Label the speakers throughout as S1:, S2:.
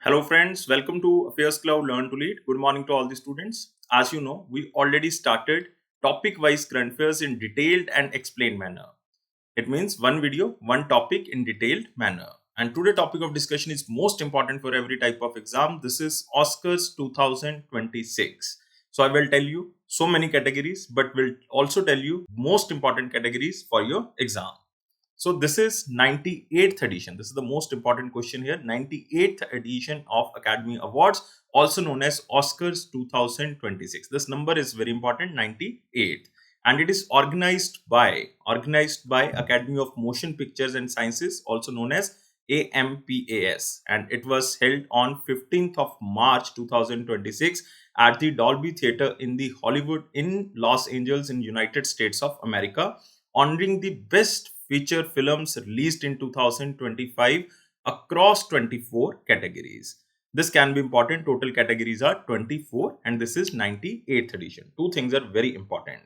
S1: Hello friends, welcome to AffairsCloud Learn to Lead. Good morning to all the students. As you know, we already started topic-wise current affairs in detailed and explained manner. It means one video, one topic in detailed manner. And today topic of discussion is most important for every type of exam. This is Oscars 2026. So I will tell you so many categories, but will also tell you most important categories for your exam. So this is 98th edition. This is the most important question here. 98th edition of Academy Awards, also known as Oscars 2026. This number is very important, 98th. And it is organized by Academy of Motion Pictures and Sciences, also known as AMPAS. And it was held on 15th of March 2026 at the Dolby Theatre in the Hollywood in Los Angeles in United States of America, honoring the best feature films released in 2025 across 24 categories. This can be important. Total categories are 24 and this is 98th edition. Two things are very important.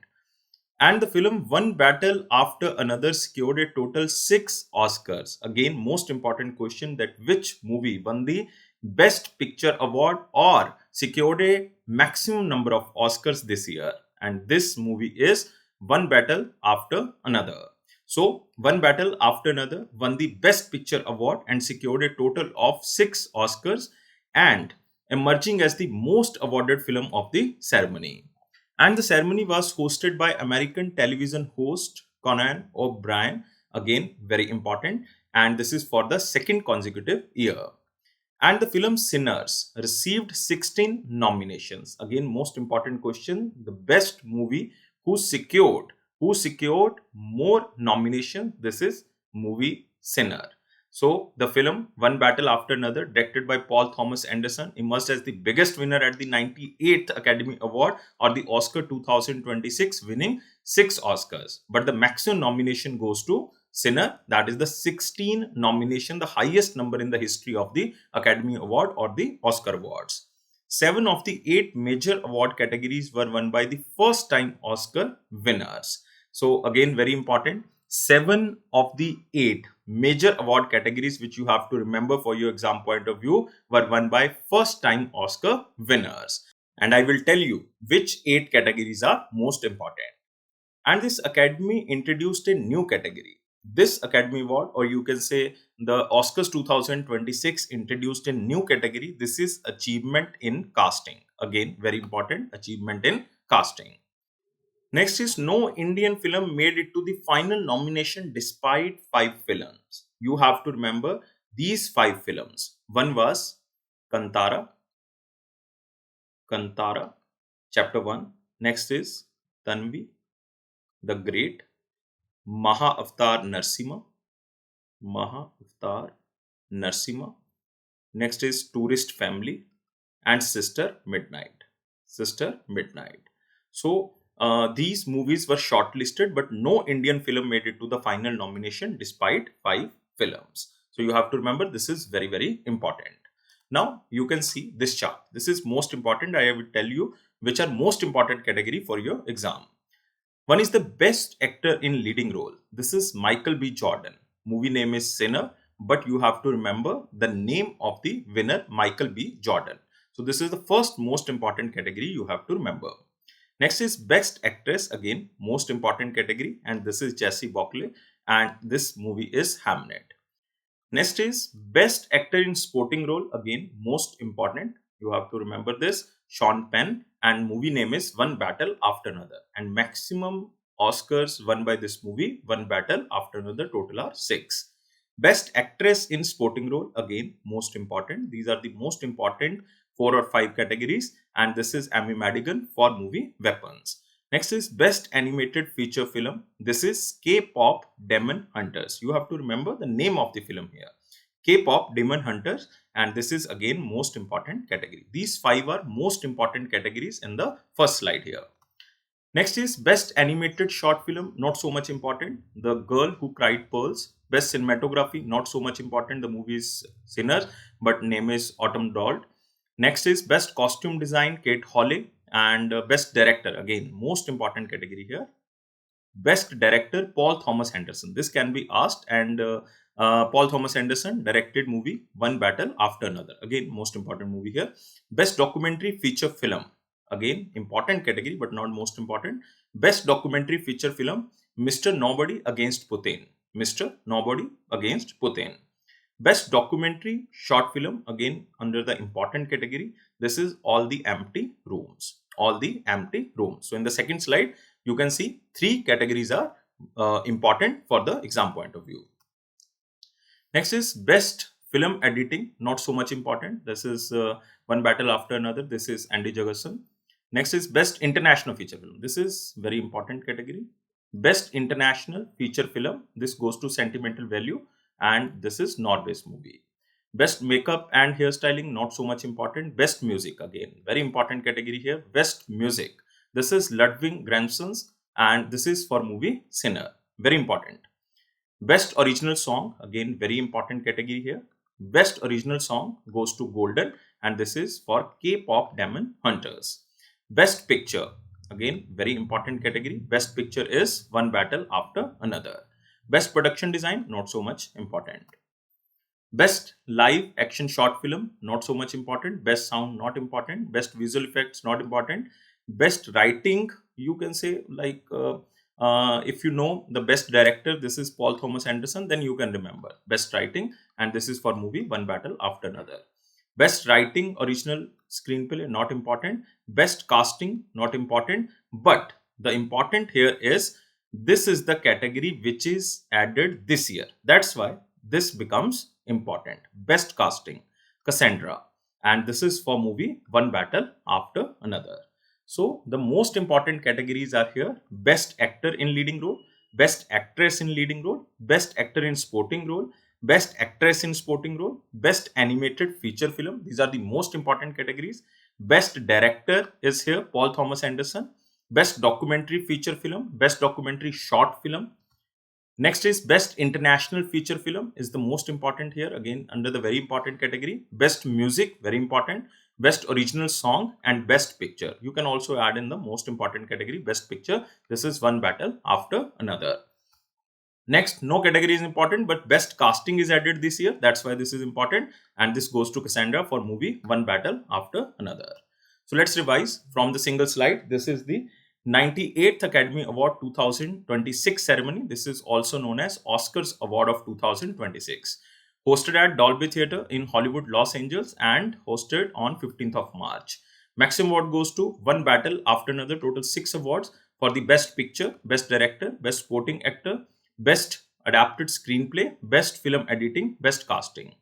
S1: And the film One Battle After Another secured a total 6 Oscars. Again, most important question, that which movie won the Best Picture Award or secured a maximum number of Oscars this year. And this movie is One Battle After Another. So, One Battle After Another won the Best Picture Award and secured a total of 6 Oscars and emerging as the most awarded film of the ceremony. And the ceremony was hosted by American television host Conan O'Brien. Again, very important. And this is for the second consecutive year. And the film Sinners received 16 nominations. Again, most important question. The best movie who secured more nominations. This is movie Sinner. So the film One Battle After Another, directed by Paul Thomas Anderson, emerged as the biggest winner at the 98th Academy Award or the Oscar 2026, winning 6 Oscars. But the maximum nomination goes to Sinner, that is the 16 nomination, the highest number in the history of the Academy Award or the Oscar Awards. 7 of the 8 major award categories were won by the first time Oscar winners. So again, very important. 7 of the 8 major award categories which you have to remember for your exam point of view were won by first time Oscar winners. And I will tell you which 8 categories are most important. And this academy introduced a new category. This Academy Award, or you can say the Oscars 2026, introduced a new category. This is achievement in casting. Again, very important, achievement in casting. Next is no Indian film made it to the final nomination despite 5 films. You have to remember these 5 films. One was Kantara, Chapter 1. Next is Tanvi, The Great, Maha-Avatar Narsima. Next is Tourist Family and Sister Midnight. So these movies were shortlisted, but no Indian film made it to the final nomination despite 5 films. So you have to remember this is very, very important. Now you can see this chart. This is most important. I will tell you which are most important category for your exam. One is the best actor in leading role. This is Michael B. Jordan. Movie name is Sinner, but you have to remember the name of the winner, Michael B. Jordan. So this is the first most important category you have to remember. Next is best actress, again most important category, and this is Jessie Buckley, and this movie is Hamnet. Next is best actor in supporting role, again most important. You have to remember this, Sean Penn, and movie name is One Battle After Another, and maximum Oscars won by this movie, One Battle After Another, total are 6. Best actress in supporting role, again most important. These are the most important 4 or 5 categories, and this is Amy Madigan for movie Weapons. Next is best animated feature film. This is K-pop Demon Hunters. You have to remember the name of the film here, K-pop Demon Hunters, and this is again most important category. These 5 are most important categories in the first slide here. Next is best animated short film, not so much important, The Girl Who Cried Pearls. Best cinematography, not so much important, the movie is Sinner, but name is Autumn Doll. Next is best costume design, Kate Hawley, and best director, again most important category here, best director, Paul Thomas Henderson. This can be asked, and Paul Thomas Anderson directed movie One Battle After Another. Again, most important movie here. Best documentary feature film. Again, important category, but not most important. Best documentary feature film, Mr. Nobody Against Putin. Mr. Nobody Against Putin. Best documentary short film, again under the important category. This is All the Empty Rooms. All the Empty Rooms. So in the second slide, you can see 3 categories are important for the exam point of view. Next is best film editing, not so much important. This is One Battle After Another. This is Andy Jaggerson. Next is best international feature film. This is very important category. Best international feature film. This goes to Sentimental Value, and this is Norway's movie. Best makeup and hairstyling, not so much important. Best music, again very important category here. Best music. This is Ludwig Göransson's, and this is for movie Sinner. Very important. Best original song, again very important category here. Best original song goes to Golden, and this is for K-pop Demon Hunters. Best picture, again very important category. Best picture is One Battle After Another. Best production design, not so much important. Best live action short film, not so much important. Best sound, not important. Best visual effects, not important. Best writing, you can say like if you know the best director, this is Paul Thomas Anderson, then you can remember best writing, and this is for movie One Battle After Another. Best writing original screenplay, not important. Best casting, not important. But the important here is this is the category which is added this year. That's why this becomes important. Best casting, Cassandra, and this is for movie One Battle After Another. So the most important categories are here: best actor in leading role, best actress in leading role, best actor in supporting role, best actress in supporting role, best animated feature film. These are the most important categories. Best director is here, Paul Thomas Anderson. Best documentary feature film, best documentary short film. Next is best international feature film is the most important here, again under the very important category. Best music, very important. Best original song, and best picture. You can also add in the most important category, best picture. This is One Battle After Another. Next, no category is important, but best casting is added this year. That's why this is important, and this goes to Cassandra for movie One Battle After Another. So let's revise from the single slide. This is the 98th Academy Award 2026 ceremony. This is also known as Oscars Award of 2026. Hosted at Dolby Theatre in Hollywood, Los Angeles, and hosted on 15th of March. Maximum award goes to One Battle After Another. Total 6 awards for the best picture, best director, best supporting actor, best adapted screenplay, best film editing, best casting.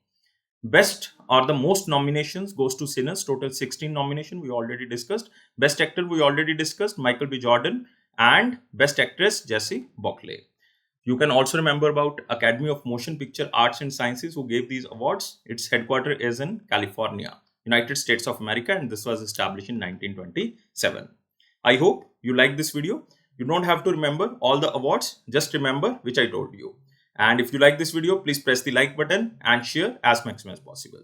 S1: Best or the most nominations goes to Sinners. Total 16 nomination we already discussed. Best actor we already discussed, Michael B. Jordan, and best actress Jessie Buckley. You can also remember about Academy of Motion Picture Arts and Sciences who gave these awards. Its headquarters is in California, United States of America, and this was established in 1927. I hope you like this video. You don't have to remember all the awards, just remember which I told you. And if you like this video, please press the like button and share as maximum as possible.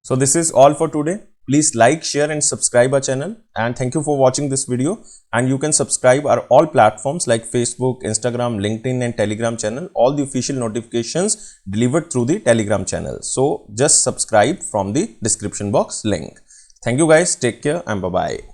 S1: So this is all for today. Please like, share and subscribe our channel, and thank you for watching this video. And you can subscribe our all platforms like Facebook, Instagram, LinkedIn and Telegram channel. All the official notifications delivered through the Telegram channel. So just subscribe from the description box link. Thank you guys. Take care and bye-bye.